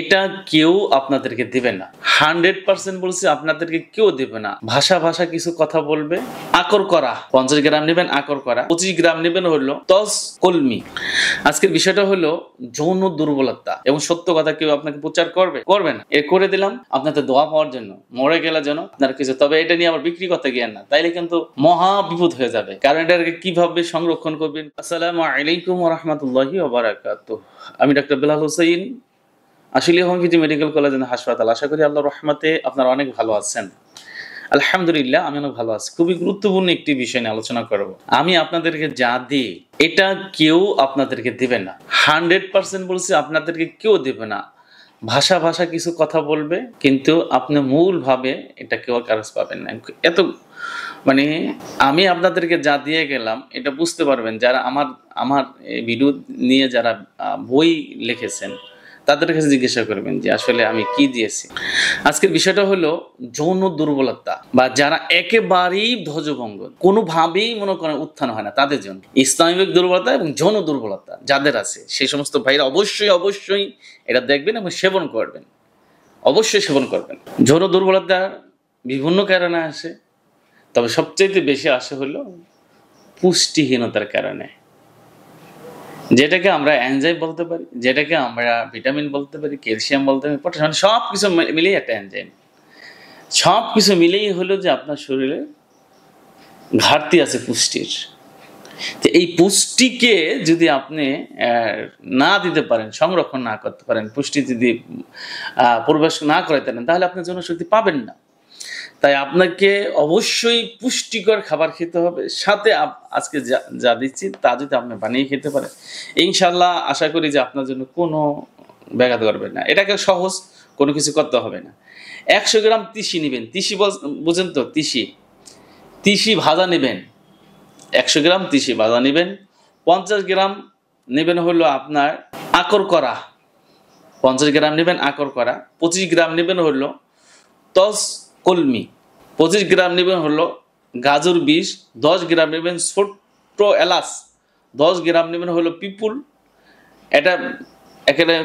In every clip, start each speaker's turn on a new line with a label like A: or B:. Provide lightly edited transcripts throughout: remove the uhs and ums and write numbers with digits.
A: এটা কেউ আপনাদেরকে দিবে না। 100% বলছি, আপনাদেরকে কেউ দিবে না। ভাষা ভাষা কিছু কথা বলবে, আকর করা 50 গ্রাম নেবেন, আকর করা 25 গ্রাম নেবেন হলো তস কলমি। আজকের বিষয়টা হলো যৌন দুর্বলতা এবং সত্য কথা কেউ আপনাকে প্রচার করবে না। এ করে দিলাম আপনাদের দোয়া পাওয়ার জন্য, মরে গেলে যেন আপনার কিছু, তবে এটা নিয়ে আবার বিক্রি করতে গিয়ে না, তাইলে কিন্তু মহা বিপদ হয়ে যাবে। কারণ এটাকে কিভাবে সংরক্ষণ করবেন। আসসালামু আলাইকুম ওয়া রাহমাতুল্লাহি ওয়া বারাকাতুহু। আমি doctor Belal Hossain, Ashulia homeopathy medical college and হাসপাতাল। আশা করি আল্লাহর রহমতে আপনারা অনেক ভালো আছেন। আলহামদুলিল্লাহ, আমি অনেক ভালো আছি। খুবই গুরুত্বপূর্ণ একটি বিষয় নিয়ে আলোচনা করব। আমি আপনাদেরকে যা দিই এটা কেউ আপনাদেরকে দিবে না। 100% বলছি, আপনাদেরকে কেউ দিবে না। ভাষা ভাষা কিছু কথা বলবে, কিন্তু আপনি মূলভাবে এটা কেউ কাজ পাবেন না। এত মানে আমি আপনাদেরকে যা দিয়ে গেলাম এটা বুঝতে পারবেন যারা আমার এই ভিডিও নিয়ে যারা বই লিখেছেন, তাদের কাছে জিজ্ঞাসা করবেন যে আসলে আমি কি দিয়েছি। আজকের বিষয়টা হলো যৌন দুর্বলতা, বা যারা একেবারেই ধ্বজভঙ্গ, কোনোভাবেই মনে করেন উত্থান হয় না, তাদের জন্য ইসলামিক দুর্বলতা এবং যৌন দুর্বলতা যাদের আছে, সেই সমস্ত ভাইরা অবশ্যই এটা দেখবেন এবং সেবন করবেন। অবশ্যই সেবন করবেন। যৌন দুর্বলতা বিভিন্ন কারণে আসে, তবে সবচেয়ে বেশি আসে হলো পুষ্টিহীনতার কারণে, যেটাকে আমরা এনজাইম বলতে পারি, যেটাকে আমরা ভিটামিন বলতে পারি, ক্যালসিয়াম বলতে পারি, পটাশিয়াম, সব কিছু মিলেই একটা এনজাইম। সব কিছু মিলেই হলো যে আপনার শরীরে ঘাটতি আছে পুষ্টির। তো এই পুষ্টিকে যদি আপনি না দিতে পারেন, সংরক্ষণ না করতে পারেন, পুষ্টি যদি প্রবেশ না করাইতে পারেন, তাহলে আপনি জনশক্তি পাবেন না। তাই আপনাকে অবশ্যই পুষ্টিকর খাবার খেতে হবে। সাথে আজকে যা দিচ্ছি তা যদি আপনি বানিয়ে খেতে পারেন, ইনশাল্লাহ আশা করি যে আপনার জন্য কোনো ব্যাঘাত করবে না। এটাকে সহজ, কোনো কিছু করতে হবে না। 100 গ্রাম তিসি নেবেন। তিসি বুঝেন তো? তিসি ভাজা নেবেন। 100 গ্রাম তিসি ভাজা নেবেন। 50 গ্রাম নেবেন হলো আপনার আকর করা, 50 গ্রাম নেবেন আকর করা। 25 গ্রাম নেবেন হলো তস কলমি। 25 গ্রাম নেবেন হলো গাজর বীজ। 10 গ্রাম নেবেন ছোট্ট এলাচ। 10 গ্রাম নেবেন হলো পিপুল। এটা একেবারে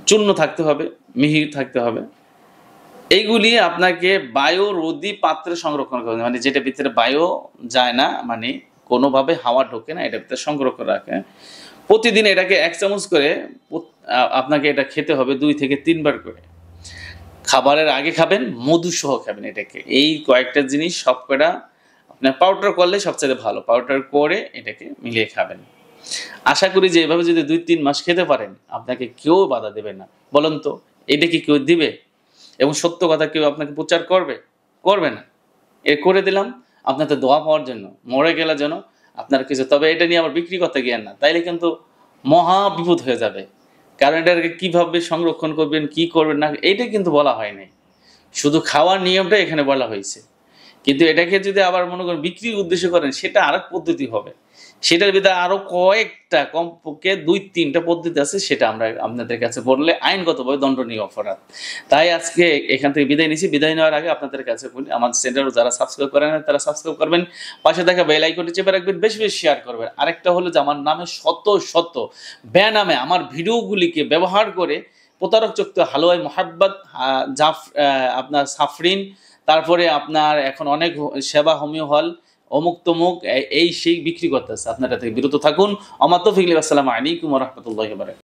A: চূর্ণ থাকতে হবে, মিহি থাকতে হবে। এইগুলি আপনাকে বায়ুরোধী পাত্রে সংরক্ষণ করতে হবে, মানে যেটা ভিতরে বায়ু যায় না, মানে কোনোভাবে হাওয়া ঢোকে না, এটার ভিতরে সংরক্ষণ রাখে। প্রতিদিন এটাকে 1 চামচ করে আপনাকে এটা খেতে হবে 2 থেকে 3 বার করে। খাবারের আগে খাবেন, মধু সহ খাবেন এটাকে। এই কয়েকটা জিনিস সব কটা আপনার পাউডার করলে সবচেয়ে ভালো। পাউডার করে এটাকে মিলিয়ে খাবেন। আশা করি যে এভাবে যদি 2-3 মাস খেতে পারেন, আপনাকে কেউ বাধা দেবে না। বলেন তো, এটা কি কেউ দিবে? এবং সত্য কথা কেউ আপনাকে প্রচার করবে না। এ করে দিলাম আপনাদের দোয়া পাওয়ার জন্য, মরে গেলে যেন আপনার কিছু, তবে এটা নিয়ে আবার বিক্রি করতে গিয়ে না, তাইলে কিন্তু মহা বিপদ হয়ে যাবে। কারণ এটাকে কিভাবে সংরক্ষণ করবেন, কি করবেন না, এইটা কিন্তু বলা হয় নাই। শুধু খাওয়ার নিয়মটা এখানে বলা হয়েছে। কিন্তু এটাকে যদি আবার মনে করেন বিক্রির উদ্দেশ্য করেন, সেটা আরেক পদ্ধতি হবে। সেটার ভিতরে আরো কয়েকটা, কমপক্ষে 2-3টা পদ্ধতি আছে, সেটা আমরা আপনাদের কাছে বললে আইনগতভাবে দণ্ডনীয় অপরাধ। তাই আজকে এখান থেকে বিদায় নিচ্ছি। বিদায় নেওয়ার আগে আপনাদের কাছে বলি, আমার চ্যানেল যারা সাবস্ক্রাইব করেন না তারা সাবস্ক্রাইব করবেন, পাশে থাকা বেল আইকনটি চেপে রাখবেন, বেশি শেয়ার করবেন। আরেকটা হলো যে আমার নামে শত বেনামে আমার ভিডিওগুলিকে ব্যবহার করে প্রতারক চক্র হালুয়াই মোহাব্বত, আপনার সাফরিন, তারপরে আপনার এখন অনেক সেবা হোমিও হল, অমুক তমুক এই সেই বিক্রি করতেছে। আপনারা থেকে বিরত থাকুন। আমার তৌফিক। আসসালামু আলাইকুম ওয়া রাহমাতুল্লাহি ওয়া বারাকাতুহু।